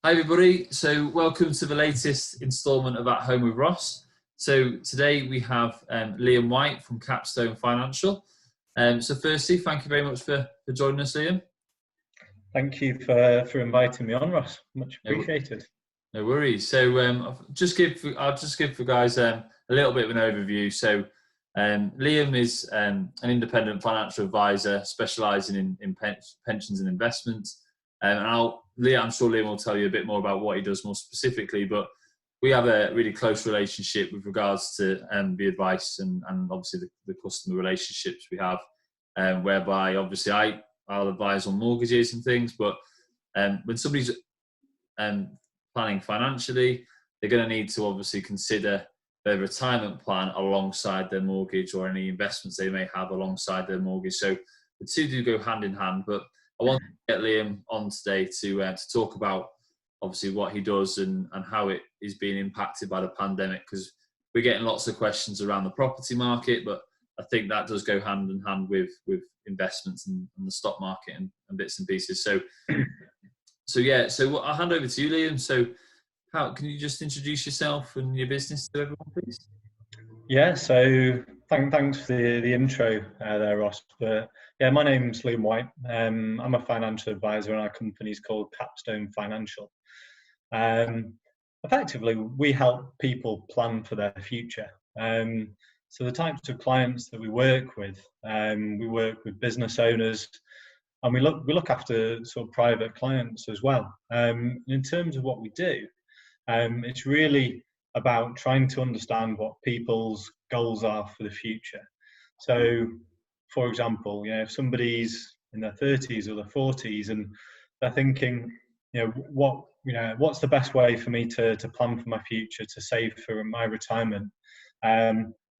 Hi everybody, so welcome to the latest instalment of At Home with Ross. So today we have Liam White from Capstone Financial. So firstly, thank you very much for joining us, Liam. Thank you for inviting me on, Ross. Much appreciated. No worries. So I'll just give the guys a little bit of an overview. So Liam is an independent financial advisor specialising in pensions and investments. And I'm sure Liam will tell you a bit more about what he does more specifically, but we have a really close relationship with regards to the advice and obviously the customer relationships we have, whereby obviously I'll advise on mortgages and things, but when somebody's planning financially, they're going to need to obviously consider their retirement plan alongside their mortgage or any investments they may have alongside their mortgage. So the two do go hand in hand, but I want to get Liam on today to talk about obviously what he does and how it is being impacted by the pandemic, because we're getting lots of questions around the property market, but I think that does go hand in hand with investments and the stock market and bits and pieces. So I'll hand over to you, Liam. So can you just introduce yourself and your business to everyone, please? Yeah, so thanks for the intro there, Ross. But yeah, my name's Liam White. I'm a financial advisor and our company's called Capstone Financial. Effectively, we help people plan for their future. So the types of clients that we work with business owners, and we look after sort of private clients as well. In terms of what we do, it's really about trying to understand what people's goals are for the future. So, for example, if somebody's in their 30s or their 40s and they're thinking, what's the best way for me to plan for my future, to save for my retirement?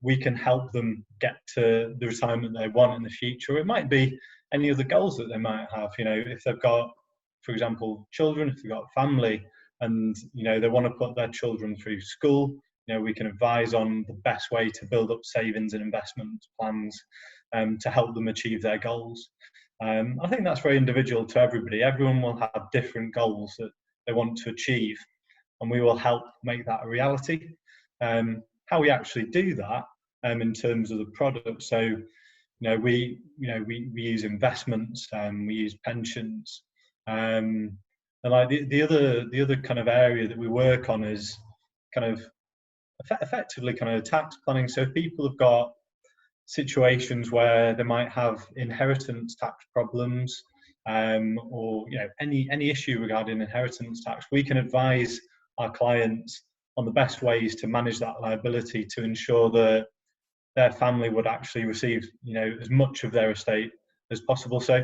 We can help them get to the retirement they want in the future. It might be any other goals that they might have. If they've got, for example, children, if they've got family, and they want to put their children through school, we can advise on the best way to build up savings and investment plans to help them achieve their goals. I think that's very individual to everybody. Everyone will have different goals that they want to achieve, and we will help make that a reality. How we actually do that in terms of the product. So we use investments, we use pensions. And like the other kind of area that we work on is kind of effectively kind of tax planning. So if people have got situations where they might have inheritance tax problems, or any issue regarding inheritance tax, we can advise our clients on the best ways to manage that liability to ensure that their family would actually receive as much of their estate as possible. So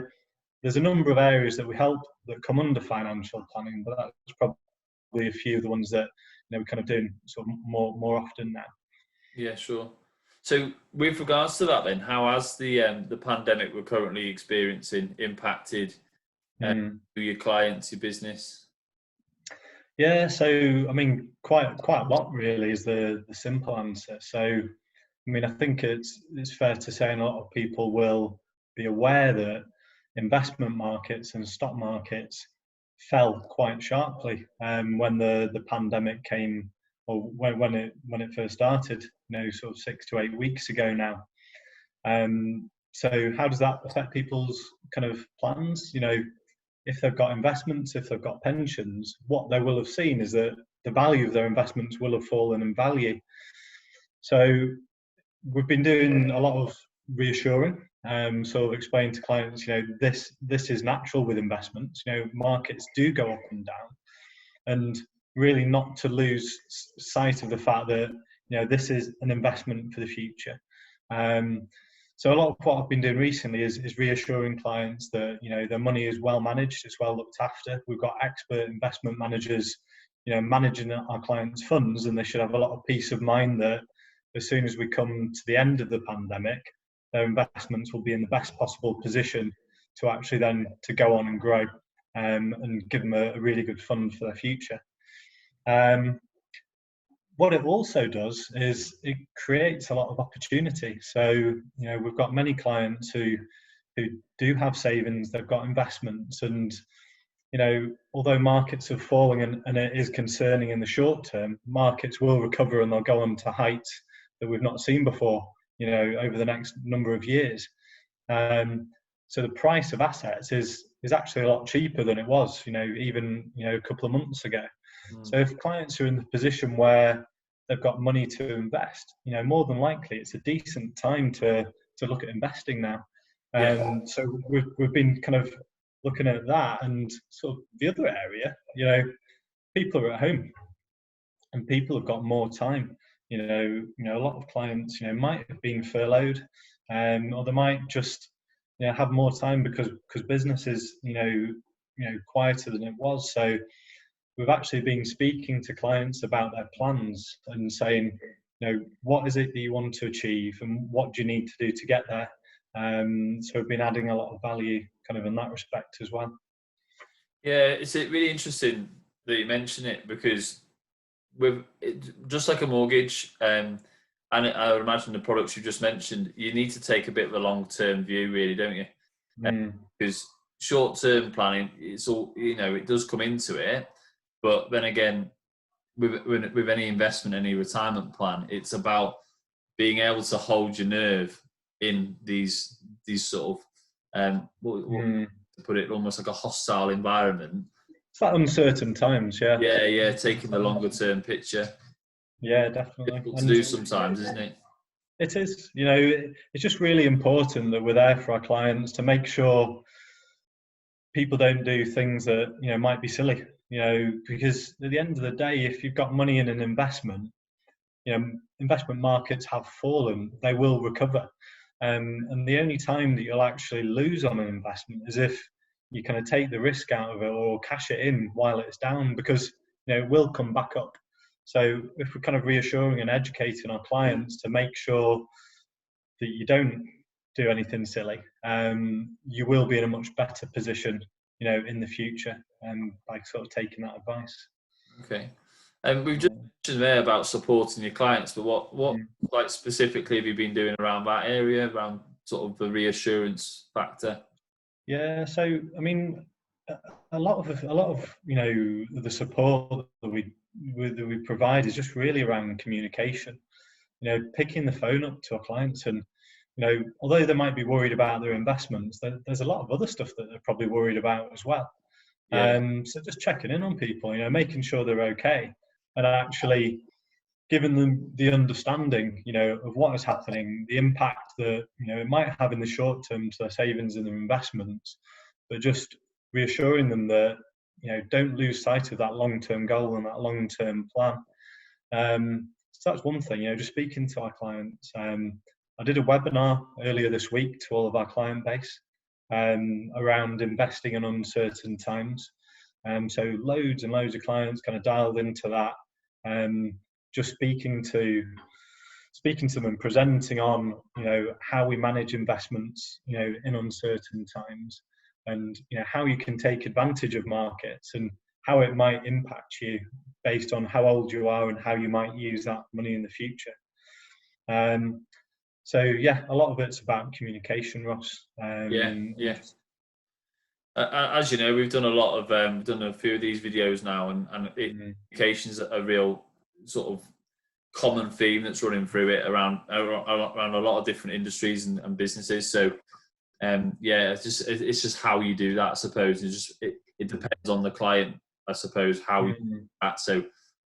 there's a number of areas that we help that come under financial planning, but that's probably a few of the ones that we're kind of doing sort of more often now. Yeah, sure. So with regards to that then, how has the pandemic we're currently experiencing impacted your clients, your business? Yeah, so I mean, quite a lot really is the simple answer. So I mean, I think it's fair to say, and a lot of people will be aware that investment markets and stock markets fell quite sharply when the pandemic came, or when it first started, sort of 6 to 8 weeks ago now. So how does that affect people's kind of plans? If they've got investments, if they've got pensions, what they will have seen is that the value of their investments will have fallen in value. So we've been doing a lot of reassuring, sort of explaining to clients, this is natural with investments. Markets do go up and down, and really not to lose sight of the fact that this is an investment for the future. So a lot of what I've been doing recently is reassuring clients that their money is well managed, it's well looked after. We've got expert investment managers, managing our clients' funds, and they should have a lot of peace of mind that as soon as we come to the end of the pandemic, their investments will be in the best possible position to actually then to go on and grow, and give them a really good fund for their future. What it also does is it creates a lot of opportunity. So we've got many clients who do have savings, they've got investments, and although markets are falling and it is concerning in the short term, markets will recover and they'll go on to heights that we've not seen before, over the next number of years. So the price of assets is actually a lot cheaper than it was, even a couple of months ago. So if clients are in the position where they've got money to invest, more than likely it's a decent time to look at investing now. So we've been kind of looking at that, and sort of the other area, people are at home and people have got more time. A lot of clients, might have been furloughed, or they might just, have more time because business is, quieter than it was. So we've actually been speaking to clients about their plans and saying, what is it that you want to achieve and what do you need to do to get there? So we've been adding a lot of value kind of in that respect as well. Yeah, it's really interesting that you mention it, because with just like a mortgage, and I would imagine the products you just mentioned, you need to take a bit of a long-term view, really, don't you? Because short-term planning, it's all, it does come into it, but then again, with any investment, any retirement plan, it's about being able to hold your nerve in these sort of to put it, almost like a hostile environment. It's like uncertain times, yeah. Yeah, taking the longer term picture. Yeah, definitely. Difficult to do sometimes, isn't it? It is. It's just really important that we're there for our clients to make sure people don't do things that might be silly. Because at the end of the day, if you've got money in an investment, investment markets have fallen, they will recover. And the only time that you'll actually lose on an investment is if you kind of take the risk out of it or cash it in while it's down, because it will come back up. So if we're kind of reassuring and educating our clients to make sure that you don't do anything silly, you will be in a much better position, in the future, by sort of taking that advice. Okay. And we've just mentioned there about supporting your clients, but what like specifically have you been doing around that area, around sort of the reassurance factor? Yeah, so I mean, a lot of the support that we provide is just really around communication. Picking the phone up to our clients, and although they might be worried about their investments, there's a lot of other stuff that they're probably worried about as well. So just checking in on people, making sure they're okay, and actually giving them the understanding, of what is happening, the impact that it might have in the short term to their savings and their investments, but just reassuring them that don't lose sight of that long-term goal and that long-term plan. So that's one thing, just speaking to our clients. I did a webinar earlier this week to all of our client base around investing in uncertain times. So loads and loads of clients kind of dialed into that. Just speaking to them and presenting on how we manage investments in uncertain times, and how you can take advantage of markets and how it might impact you based on how old you are and how you might use that money in the future. So yeah, a lot of it's about communication, Ross. Yeah. As you know, we've done a lot of we've done a few of these videos now, and communication is a real sort of common theme that's running through it around a lot of different industries and businesses. So it's just how you do that, I suppose. It depends on the client, I suppose, how you do that. So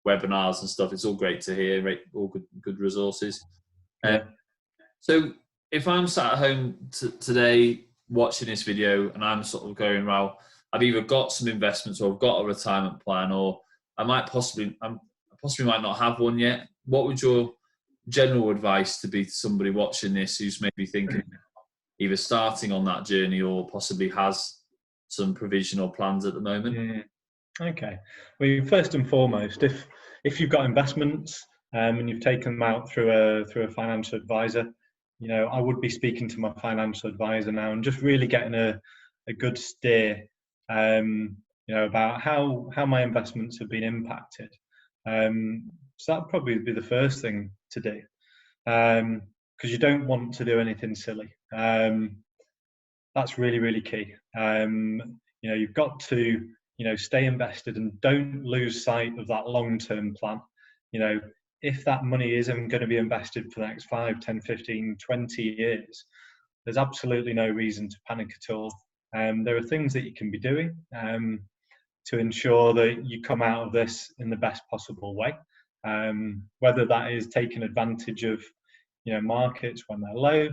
webinars and stuff, it's all great to hear, right? All good resources. So if I'm sat at home today watching this video and I'm sort of going, well, I've either got some investments or I've got a retirement plan, or I possibly might not have one yet. What would your general advice to be to somebody watching this who's maybe thinking either starting on that journey or possibly has some provisional plans at the moment? Okay. Well, first and foremost, if you've got investments and you've taken them out through a financial advisor, I would be speaking to my financial advisor now and just really getting a good steer, about how my investments have been impacted. So that'd probably be the first thing to do, because you don't want to do anything silly. That's really, really key. You've got to stay invested and don't lose sight of that long-term plan. If that money isn't going to be invested for the next 5, 10, 15, 20 years, there's absolutely no reason to panic at all. There are things that you can be doing to ensure that you come out of this in the best possible way. Whether that is taking advantage of markets when they're low,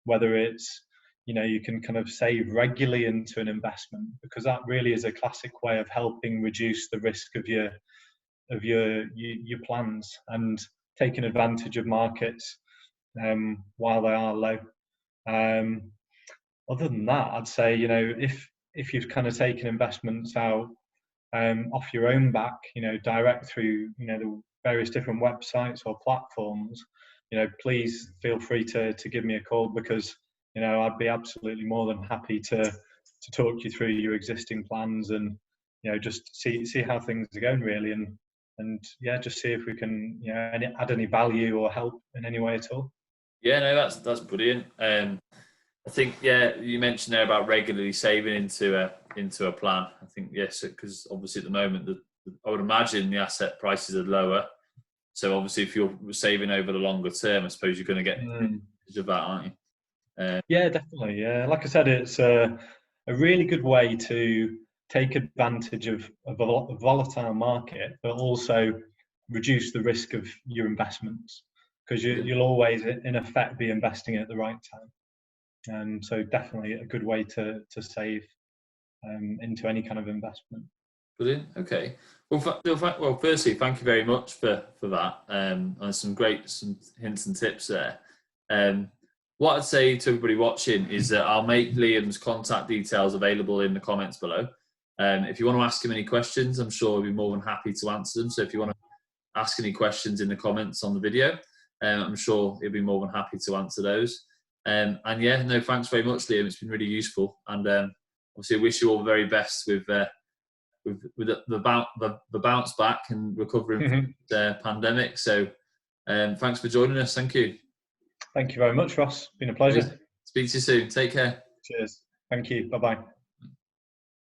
whether it's you can kind of save regularly into an investment, because that really is a classic way of helping reduce the risk of your plans, and taking advantage of markets while they are low. Other than that, I'd say if you've kind of taken investments out off your own back, direct through the various different websites or platforms, please feel free to give me a call, because I'd be absolutely more than happy to talk you through your existing plans, and just see how things are going really, and just see if we can add any value or help in any way at all. Yeah, no, that's brilliant. I think you mentioned there about regularly saving into a plan. I think yes, because obviously at the moment I would imagine the asset prices are lower. So obviously if you're saving over the longer term, I suppose you're going to get advantage of that, aren't you? Yeah, definitely. Yeah, like I said, it's a really good way to take advantage of a volatile market, but also reduce the risk of your investments, because you'll always, in effect, be investing at the right time. So definitely a good way to save into any kind of investment. Brilliant. Okay. Well, firstly, thank you very much for that, and some hints and tips there. What I'd say to everybody watching is that I'll make Liam's contact details available in the comments below. If you want to ask him any questions, I'm sure he'll be more than happy to answer them. So if you want to ask any questions in the comments on the video, I'm sure he'll be more than happy to answer those. And thanks very much, Liam. It's been really useful, and obviously I wish you all the very best with the bounce back and recovering from the pandemic. So thanks for joining us. Thank you. Thank you very much, Ross. Been a pleasure. Speak to you soon. Take care. Cheers. Thank you. Bye-bye.